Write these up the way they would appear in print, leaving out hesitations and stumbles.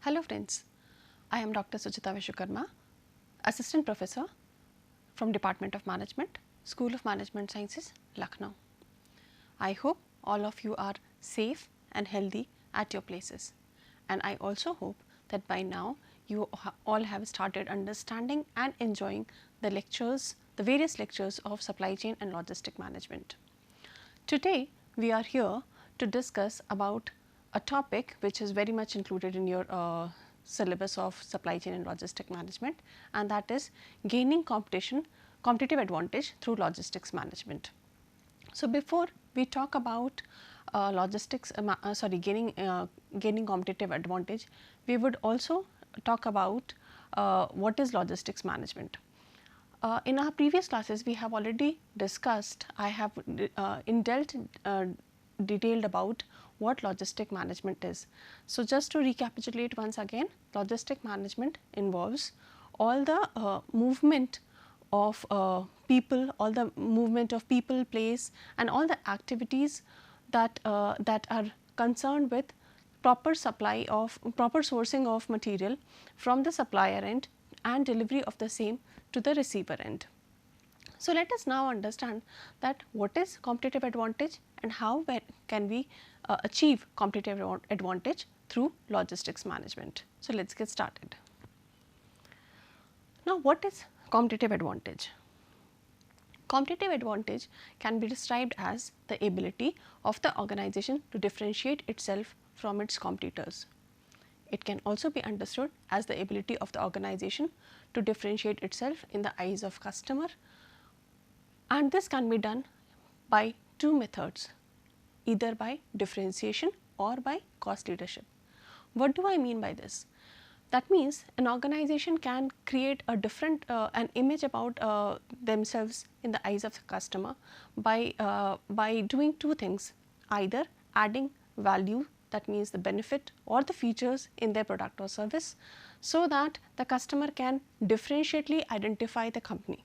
Hello friends, I am Dr. Suchita Vishwakarma, Assistant Professor from Department of Management, School of Management Sciences, Lucknow. I hope all of you are safe and healthy at your places, and I also hope that by now you all have started understanding and enjoying the lectures, the various lectures of supply chain and logistic management. Today we are here to discuss about a topic which is very much included in your syllabus of supply chain and logistic management, and that is gaining competitive advantage through logistics management. So, before we talk about gaining competitive advantage, we would also talk about what is logistics management. In our previous classes, we have already discussed, I have detailed about what logistic management is. So, just to recapitulate once again, logistic management involves all the movement of people, all the movement of people, place, and all the activities that are concerned with proper sourcing of material from the supplier end and delivery of the same to the receiver end. So, let us now understand that what is competitive advantage and how can we achieve competitive advantage through logistics management. So, let us get started. Now, what is competitive advantage? Competitive advantage can be described as the ability of the organization to differentiate itself from its competitors. It can also be understood as the ability of the organization to differentiate itself in the eyes of customer, and this can be done by two methods, either by differentiation or by cost leadership. What do I mean by this? That means an organization can create a different an image about themselves in the eyes of the customer by doing two things, either adding value, that means the benefit or the features in their product or service, so that the customer can differentiately identify the company,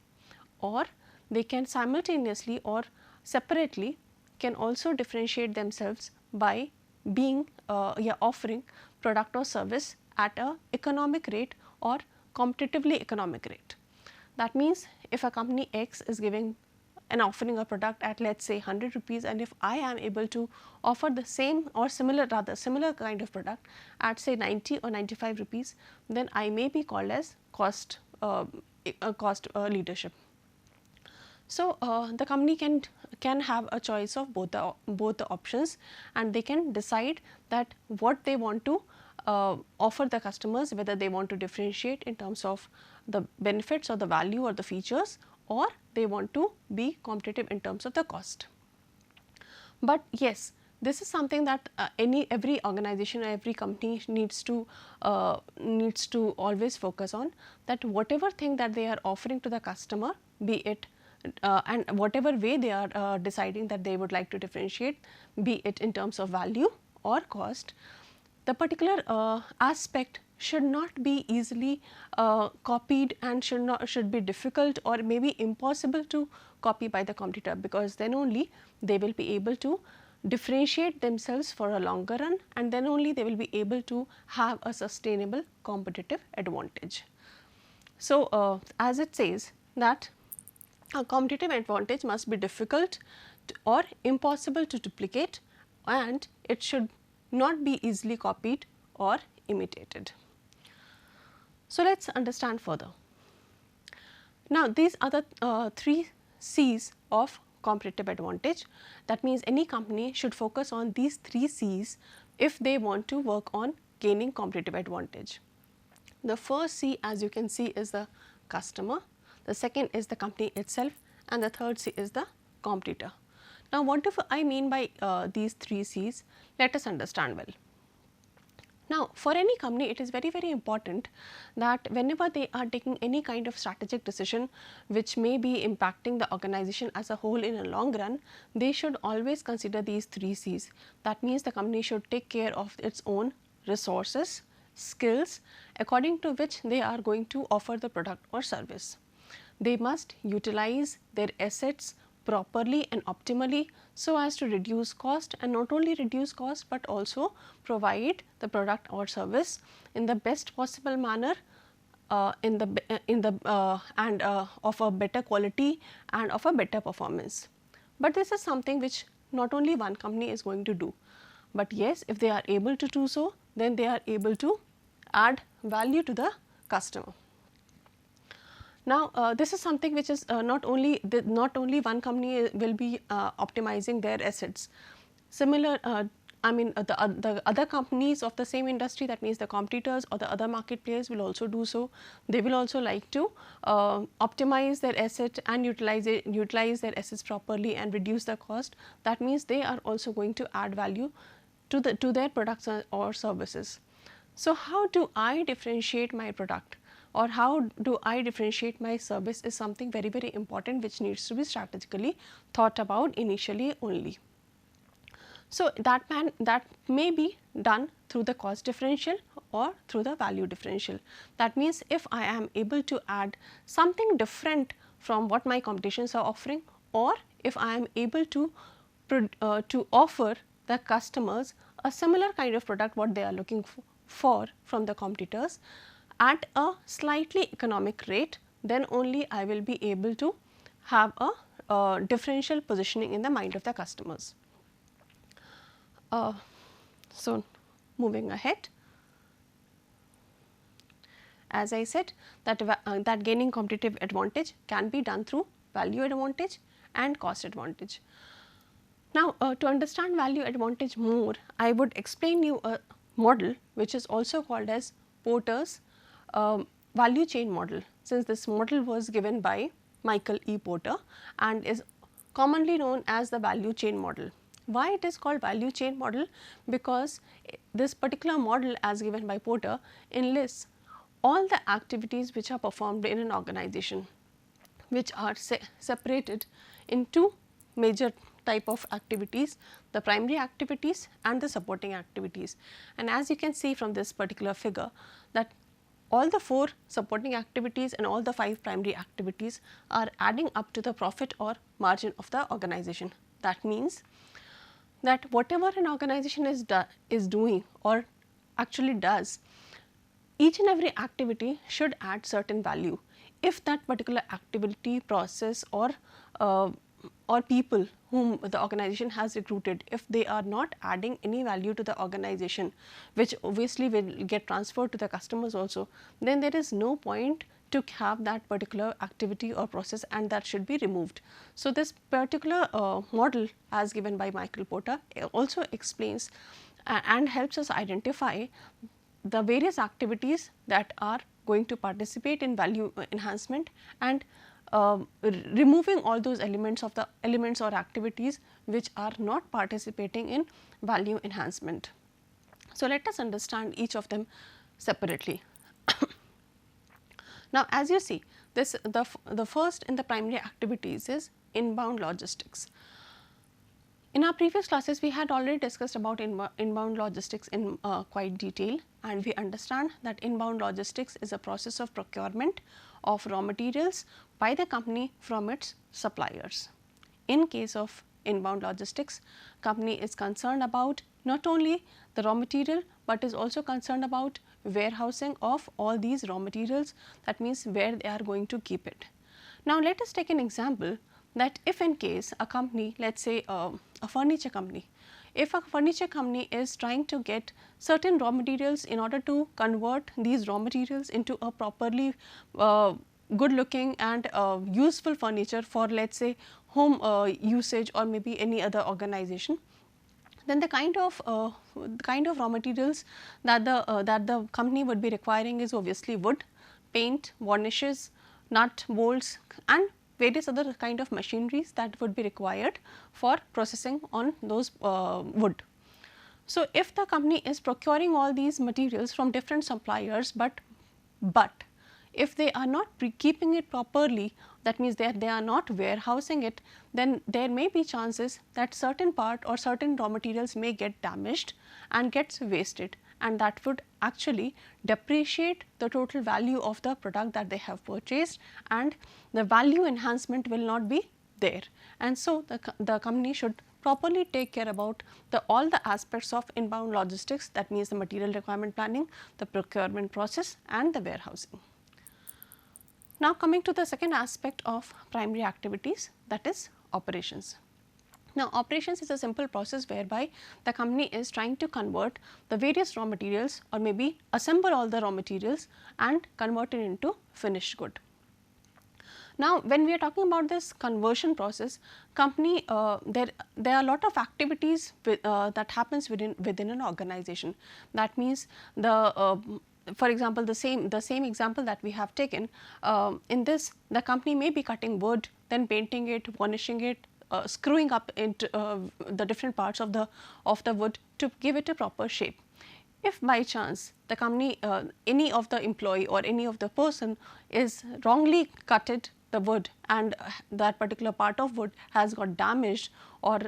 or they can simultaneously or separately can also differentiate themselves by being offering product or service at a economic rate or competitively economic rate. That means, if a company X is giving and offering a product at, let us say, 100 rupees, and if I am able to offer the same or similar kind of product at, say, 90 or 95 rupees, then I may be called as cost leadership. So, the company can have a choice of both the options, and they can decide that what they want to offer the customers, whether they want to differentiate in terms of the benefits or the value or the features, or they want to be competitive in terms of the cost. But yes, this is something that every organization or every company needs to always focus on, that whatever thing that they are offering to the customer, be it and whatever way they are deciding that they would like to differentiate, be it in terms of value or cost, the particular aspect should not be easily copied and should be difficult or maybe impossible to copy by the competitor, because then only they will be able to differentiate themselves for a longer run, and then only they will be able to have a sustainable competitive advantage. So, as it says that a competitive advantage must be difficult or impossible to duplicate, and it should not be easily copied or imitated. So, let us understand further. Now, these are the three C's of competitive advantage. That means, any company should focus on these three C's if they want to work on gaining competitive advantage. The first C, as you can see, is the customer, the second is the company itself, and the third C is the competitor. Now, what do I mean by these three C's? Let us understand well. Now, for any company, it is very important that whenever they are taking any kind of strategic decision which may be impacting the organization as a whole in a long run, they should always consider these three C's. That means, the company should take care of its own resources, skills, according to which they are going to offer the product or service. They must utilize their assets properly and optimally so as to reduce cost, and not only reduce cost but also provide the product or service in the best possible manner, of a better quality and of a better performance. But this is something which not only one company is going to do, but yes, if they are able to do so, then they are able to add value to the customer. Now, this is something which is not only one company will be optimizing their assets. Similar, the other companies of the same industry, that means the competitors or the other market players, will also do so. They will also like to optimize their asset and utilize their assets properly and reduce the cost. That means they are also going to add value to their products or services. So, how do I differentiate my product, or how do I differentiate my service, is something very, very important which needs to be strategically thought about initially only. So, that may be done through the cost differential or through the value differential. That means, if I am able to add something different from what my competitions are offering, or if I am able to offer the customers a similar kind of product what they are looking for from the competitors at a slightly economic rate, then only I will be able to have a differential positioning in the mind of the customers. So, moving ahead, as I said that gaining competitive advantage can be done through value advantage and cost advantage. Now, to understand value advantage more, I would explain you a model which is also called as Porter's value chain model, since this model was given by Michael E. Porter and is commonly known as the value chain model. Why it is called value chain model? Because this particular model, as given by Porter, enlists all the activities which are performed in an organization, which are separated in two major type of activities, the primary activities and the supporting activities. And as you can see from this particular figure, that all the 4 supporting activities and all the 5 primary activities are adding up to the profit or margin of the organization. That means that whatever an organization is doing or actually does, each and every activity should add certain value. If that particular activity, process, or people whom the organization has recruited, if they are not adding any value to the organization, which obviously will get transferred to the customers also, then there is no point to have that particular activity or process, and that should be removed. So, this particular model, as given by Michael Porter, also explains and helps us identify the various activities that are going to participate in value enhancement, and removing all those elements or activities which are not participating in value enhancement. So, let us understand each of them separately. Now, as you see, the first in the primary activities is inbound logistics. In our previous classes, we had already discussed about inbound logistics in quite detail, and we understand that inbound logistics is a process of procurement of raw materials by the company from its suppliers. In case of inbound logistics, company is concerned about not only the raw material, but is also concerned about warehousing of all these raw materials, that means where they are going to keep it. Now, let us take an example that if in case a company, let us say a furniture company, if a furniture company is trying to get certain raw materials in order to convert these raw materials into a properly good looking and useful furniture for, let us say, home usage or maybe any other organization, then the kind of raw materials that the company would be requiring is obviously wood, paint, varnishes, nut, bolts, and various other kind of machineries that would be required for processing on those wood. So, if the company is procuring all these materials from different suppliers, but if they are not keeping it properly, that means they are not warehousing it, then there may be chances that certain part or certain raw materials may get damaged and gets wasted, and that would actually depreciate the total value of the product that they have purchased, and the value enhancement will not be there. And so, the company should properly take care about all the aspects of inbound logistics, that means the material requirement planning, the procurement process and the warehousing. Now, coming to the second aspect of primary activities, that is operations. Now, operations is a simple process whereby the company is trying to convert the various raw materials or maybe assemble all the raw materials and convert it into finished good. Now, when we are talking about this conversion process, company there are a lot of activities that happens within an organization. That means for example, the same example that we have taken, in this the company may be cutting wood, then painting it, varnishing it, screwing up into the different parts of the wood to give it a proper shape. If by chance the company, any of the employee or any of the person is wrongly cutted the wood and that particular part of wood has got damaged or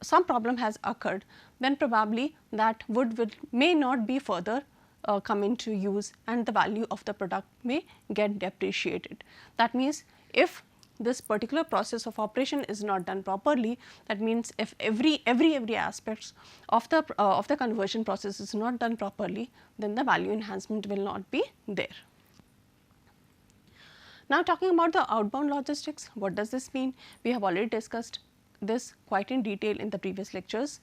some problem has occurred, then probably that wood may not be further come into use and the value of the product may get depreciated. That means, if this particular process of operation is not done properly, that means if every aspects of the conversion process is not done properly, then the value enhancement will not be there. Now, talking about the outbound logistics, what does this mean? We have already discussed this quite in detail in the previous lectures.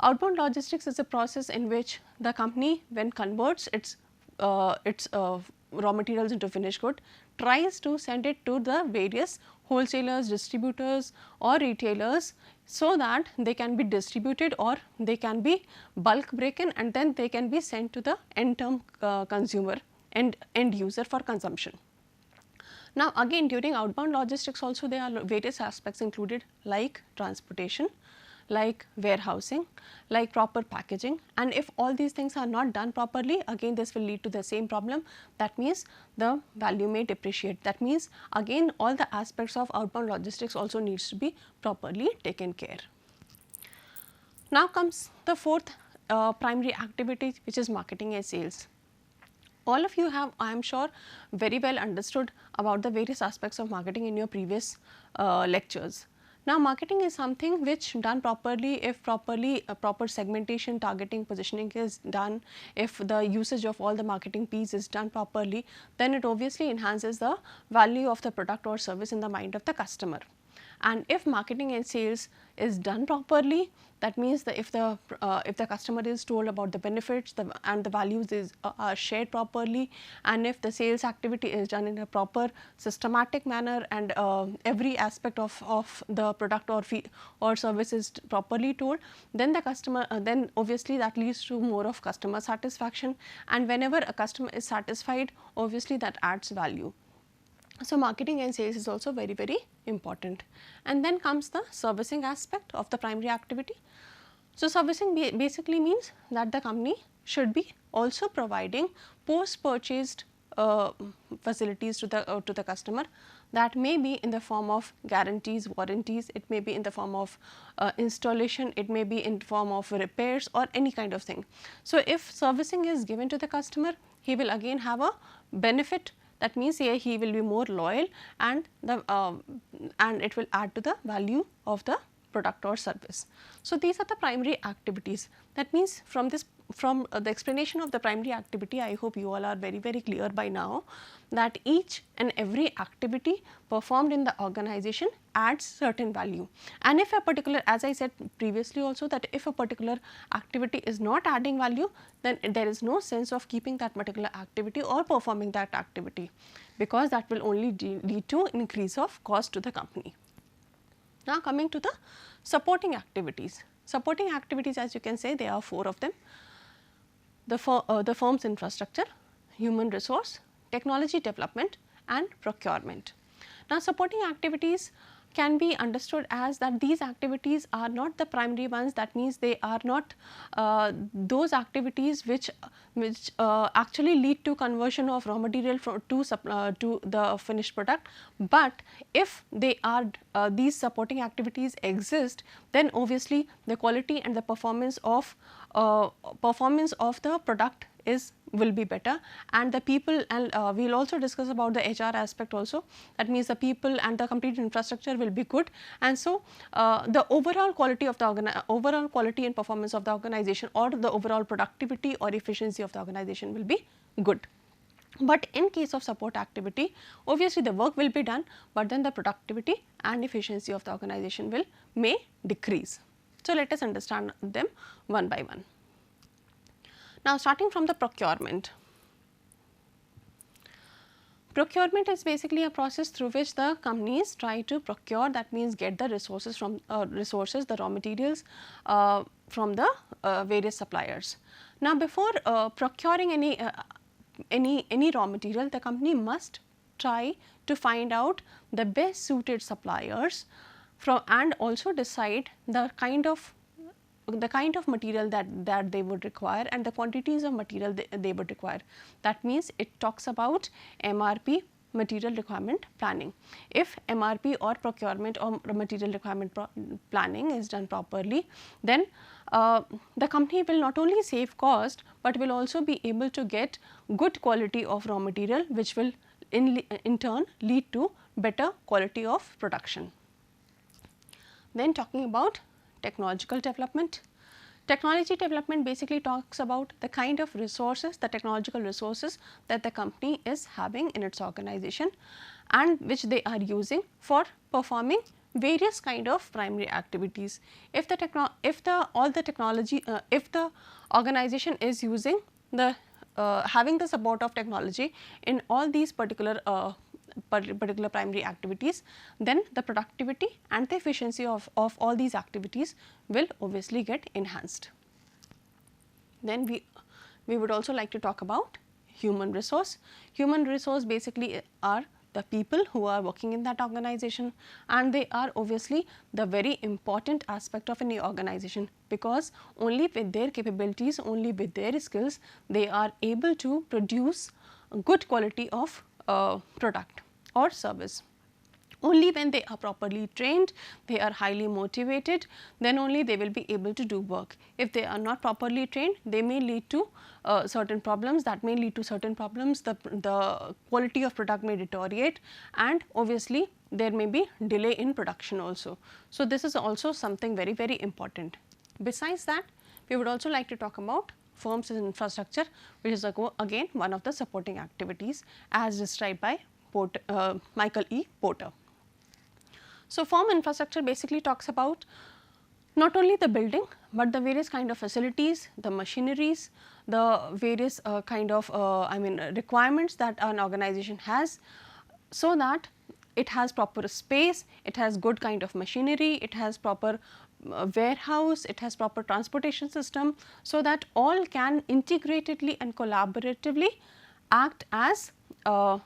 Outbound logistics is a process in which the company, when converts its raw materials into finished good, tries to send it to the various wholesalers, distributors or retailers, so that they can be distributed or they can be bulk breaken and then they can be sent to the end term consumer and end user for consumption. Now, again, during outbound logistics also there are various aspects included, like transportation, like warehousing, like proper packaging, and if all these things are not done properly, again this will lead to the same problem. That means the value may depreciate. That means again all the aspects of outbound logistics also needs to be properly taken care. Now comes the fourth primary activity, which is marketing and sales. All of you have, I am sure, very well understood about the various aspects of marketing in your previous lectures. Now, marketing is something which done properly, if proper segmentation, targeting, positioning is done, if the usage of all the marketing piece is done properly, then it obviously enhances the value of the product or service in the mind of the customer. And if marketing and sales is done properly, that means that if the customer is told about the benefits and the values are shared properly, and if the sales activity is done in a proper systematic manner and every aspect of the product or service is properly told, then the customer then obviously that leads to more of customer satisfaction, and whenever a customer is satisfied, obviously that adds value. So, marketing and sales is also very important. And then comes the servicing aspect of the primary activity. So, servicing basically means that the company should be also providing post purchased facilities to the customer, that may be in the form of guarantees, warranties, it may be in the form of installation, it may be in form of repairs or any kind of thing. So, if servicing is given to the customer, he will again have a benefit. That means he will be more loyal and it will add to the value of the product or service. So, these are the primary activities. That means from the explanation of the primary activity, I hope you all are very clear by now that each and every activity performed in the organization adds certain value. And if a particular, as I said previously also, that if a particular activity is not adding value, then there is no sense of keeping that particular activity or performing that activity, because that will only lead to increase of cost to the company. Now, coming to the supporting activities. Supporting activities, as you can say, there are 4 of them: the firm's infrastructure, human resource, technology development and procurement. Now, supporting activities can be understood as that these activities are not the primary ones. That means they are not those activities which actually lead to conversion of raw material to the finished product. But if they are these supporting activities exist, then obviously the quality and the performance of the product is will be better, and the people, and we will also discuss about the HR aspect also. That means the people and the complete infrastructure will be good, and so the overall quality of the overall quality and performance of the organization, or the overall productivity or efficiency of the organization will be good. But in case of support activity, obviously the work will be done, but then the productivity and efficiency of the organization may decrease. So, let us understand them one by one. Now, starting from the procurement. Procurement is basically a process through which the companies try to procure, that means get the resources from the raw materials from the various suppliers. Now, before procuring any raw material, the company must try to find out the best suited suppliers from, and also decide the kind of material that they would require and the quantities of material they would require. That means it talks about MRP, material requirement planning. If MRP or procurement or material requirement planning is done properly, then the company will not only save cost, but will also be able to get good quality of raw material, which will in turn lead to better quality of production. Then talking about technological development. Technology development basically talks about the kind of resources, the technological resources that the company is having in its organization and which they are using for performing various kind of primary activities. If the organization is using the having the support of technology in all these particular primary activities, then the productivity and the efficiency of all these activities will obviously get enhanced. Then we would also like to talk about human resource. Human resource basically are the people who are working in that organization, and they are obviously the very important aspect of any organization, because only with their capabilities, only with their skills, they are able to produce good quality of product or service. Only when they are properly trained, they are highly motivated, then only they will be able to do work. If they are not properly trained, they may lead to certain problems, the quality of product may deteriorate, and obviously there may be delay in production also. So, this is also something very, very important. Besides that, we would also like to talk about firms and infrastructure, which is again one of the supporting activities as described by Michael E. Porter. So, firm infrastructure basically talks about not only the building, but the various kind of facilities, the machineries, the various kind of requirements that an organization has, so that it has proper space, it has good kind of machinery, it has proper warehouse, it has proper transportation system, so that all can integratedly and collaboratively act as a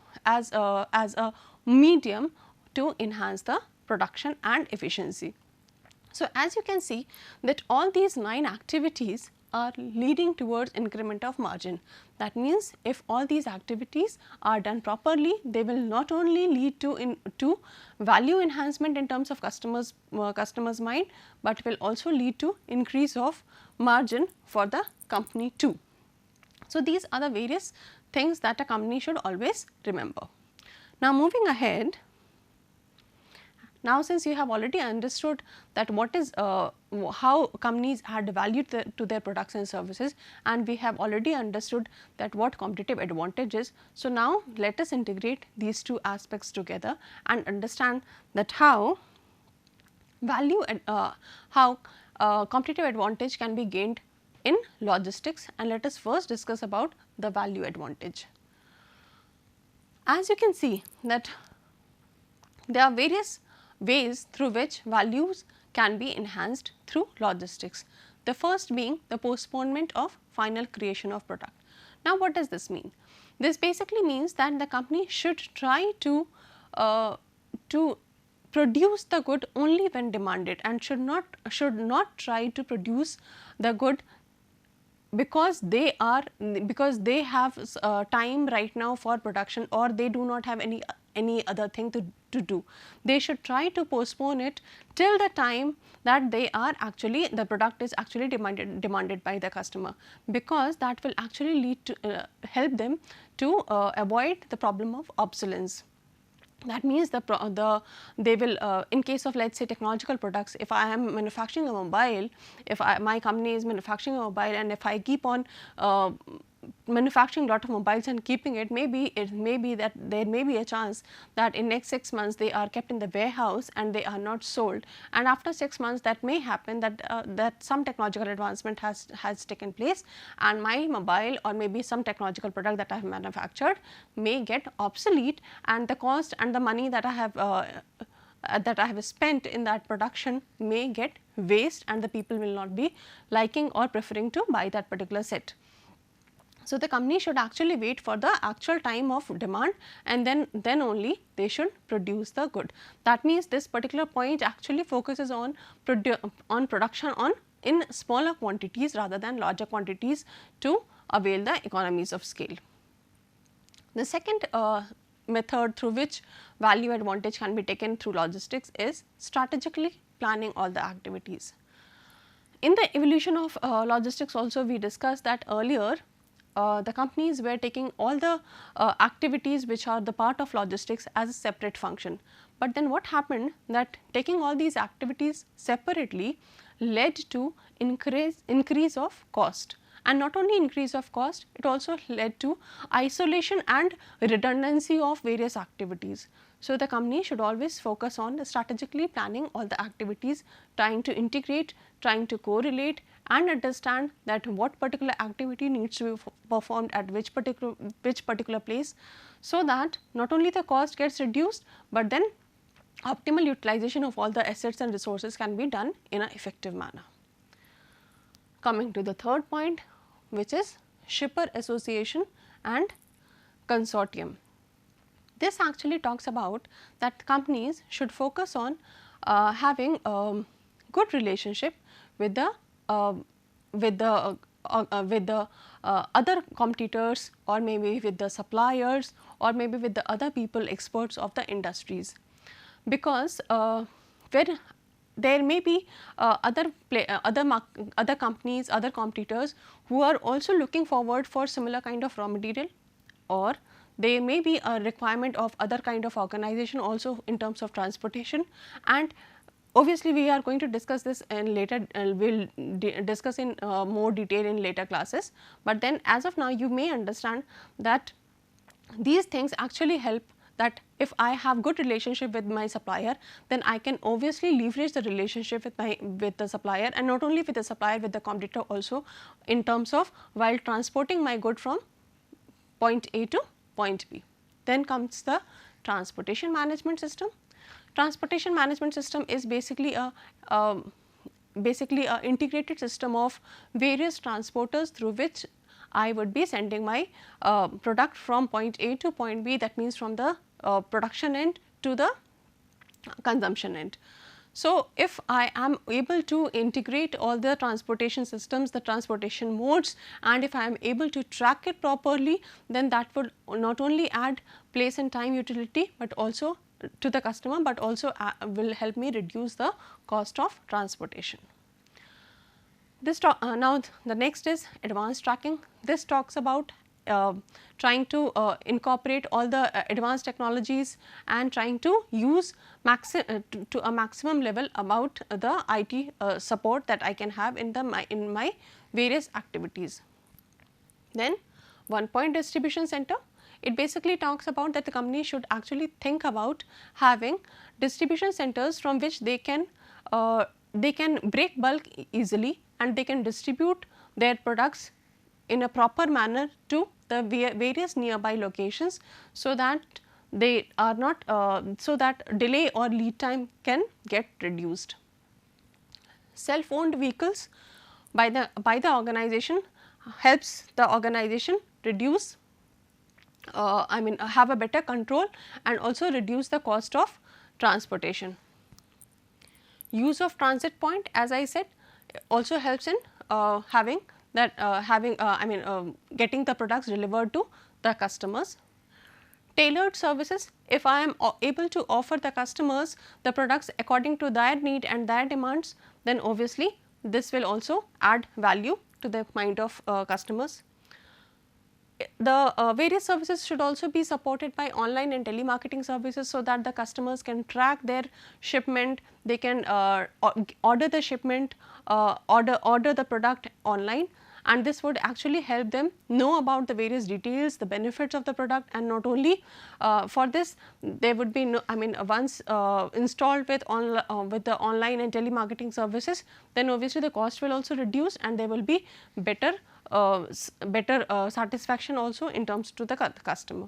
medium to enhance the production and efficiency. So, as you can see that all these 9 activities are leading towards increment of margin. That means, if all these activities are done properly, they will not only lead to value enhancement in terms of customers mind, but will also lead to increase of margin for the company too. So, these are the various things that a company should always remember. Now, moving ahead, now since you have already understood that what is how companies add value to their products and services, and we have already understood that what competitive advantage is. So, now let us integrate these two aspects together and understand that how competitive advantage can be gained in logistics, and let us first discuss about the value advantage. As you can see that there are various ways through which values can be enhanced through logistics. The first being the postponement of final creation of product. Now, what does this mean? This basically means that the company should try to produce the good only when demanded, and should not try to produce the good because they have time right now for production, or they do not have any any other thing to do. They should try to postpone it till the time that they are actually, the product is actually demanded by the customer, because that will actually lead to help them to avoid the problem of obsolescence. That means they will in case of, let us say, technological products, if I am manufacturing a mobile, if my company is manufacturing a mobile, and if I keep on manufacturing lot of mobiles and keeping it, maybe that there may be a chance that in next 6 months they are kept in the warehouse and they are not sold, and after 6 months that may happen that some technological advancement has taken place, and my mobile or maybe some technological product that I have manufactured may get obsolete, and the cost and the money that I have spent in that production may get waste, and the people will not be liking or preferring to buy that particular set. So, the company should actually wait for the actual time of demand, and then only they should produce the good. That means, this particular point actually focuses on production in smaller quantities rather than larger quantities to avail the economies of scale. The second method through which value advantage can be taken through logistics is strategically planning all the activities. In the evolution of logistics also, we discussed that earlier the companies were taking all the activities which are the part of logistics as a separate function. But then what happened, that taking all these activities separately led to increase of cost, and not only increase of cost, it also led to isolation and redundancy of various activities. So, the company should always focus on strategically planning all the activities, trying to integrate, trying to correlate, and understand that what particular activity needs to be performed at which particular place, so that not only the cost gets reduced, but then optimal utilization of all the assets and resources can be done in an effective manner. Coming to the third point, which is shipper association and consortium. This actually talks about that companies should focus on having a good relationship with the other competitors, or maybe with the suppliers, or maybe with the other people, experts of the industries, because when there may be other companies, other competitors who are also looking forward for similar kind of raw material, or there may be a requirement of other kind of organization also in terms of transportation, and obviously we are going to discuss this in later, we will discuss in more detail in later classes, but then as of now you may understand that these things actually help, that if I have good relationship with my supplier, then I can obviously leverage the relationship with the supplier, and not only with the supplier, with the competitor also, in terms of while transporting my good from point A to point B. Then comes the transportation management system. Transportation management system is basically a integrated system of various transporters through which I would be sending my product from point A to point B, that means from the production end to the consumption end. So, if I am able to integrate all the transportation systems, the transportation modes, and if I am able to track it properly, then that would not only add place and time utility, but also to the customer, but also will help me reduce the cost of transportation. This now the next is advanced tracking. This talks about trying to incorporate all the advanced technologies and trying to use to a maximum level about the IT support that I can have in my various activities. Then one point distribution center. It basically talks about that the company should actually think about having distribution centers from which they can break bulk easily, and they can distribute their products in a proper manner to the various nearby locations, so that they are not so that delay or lead time can get reduced. Self-owned vehicles by the organization helps the organization reduce have a better control and also reduce the cost of transportation. Use of transit point, as I said, also helps in having that getting the products delivered to the customers. Tailored services, if I am able to offer the customers the products according to their need and their demands, then obviously this will also add value to the mind of customers. The various services should also be supported by online and telemarketing services, so that the customers can track their shipment, they can order the shipment, order the product online, and this would actually help them know about the various details, the benefits of the product. And not only for this, there would be no, I mean once installed with the online and telemarketing services, then obviously the cost will also reduce and there will be better satisfaction also in terms to the customer.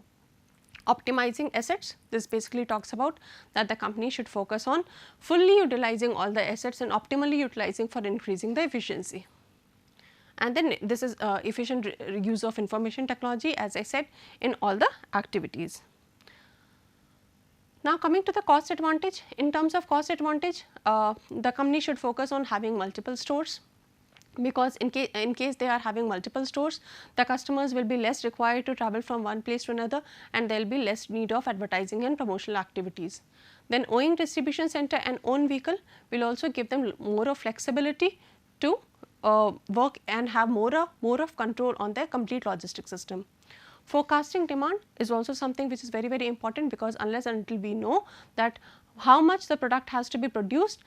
Optimizing assets, this basically talks about that the company should focus on fully utilizing all the assets and optimally utilizing for increasing the efficiency. And then this is efficient use of information technology, as I said, in all the activities. Now coming to the cost advantage, in terms of cost advantage, the company should focus on having multiple stores, because in case they are having multiple stores, the customers will be less required to travel from one place to another, and there will be less need of advertising and promotional activities. Then owning distribution center and own vehicle will also give them more of flexibility to work and have more of control on their complete logistic system. Forecasting demand is also something which is very, very important, because unless and until we know that how much the product has to be produced,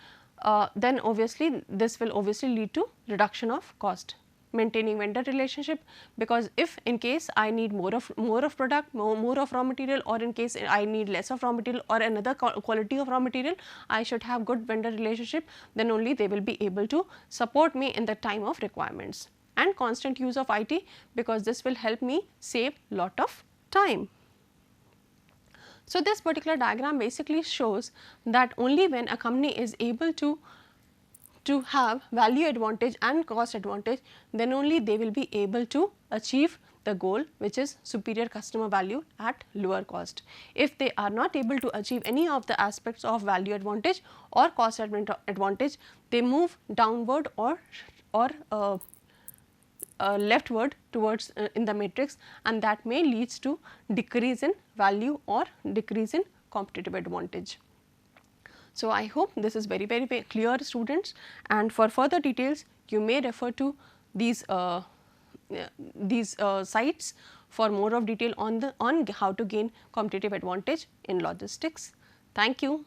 then obviously this will obviously lead to reduction of cost. Maintaining vendor relationship, because if in case I need more of product, more of raw material, or in case I need less of raw material or another quality of raw material, I should have good vendor relationship, then only they will be able to support me in the time of requirements. And constant use of IT, because this will help me save lot of time. So, this particular diagram basically shows that only when a company is able to have value advantage and cost advantage, then only they will be able to achieve the goal, which is superior customer value at lower cost. If they are not able to achieve any of the aspects of value advantage or cost advantage, they move downward or leftward towards in the matrix, and that may leads to decrease in value or decrease in competitive advantage. So, I hope this is very, very, very clear, students, and for further details you may refer to these sites for more of detail on how to gain competitive advantage in logistics. Thank you.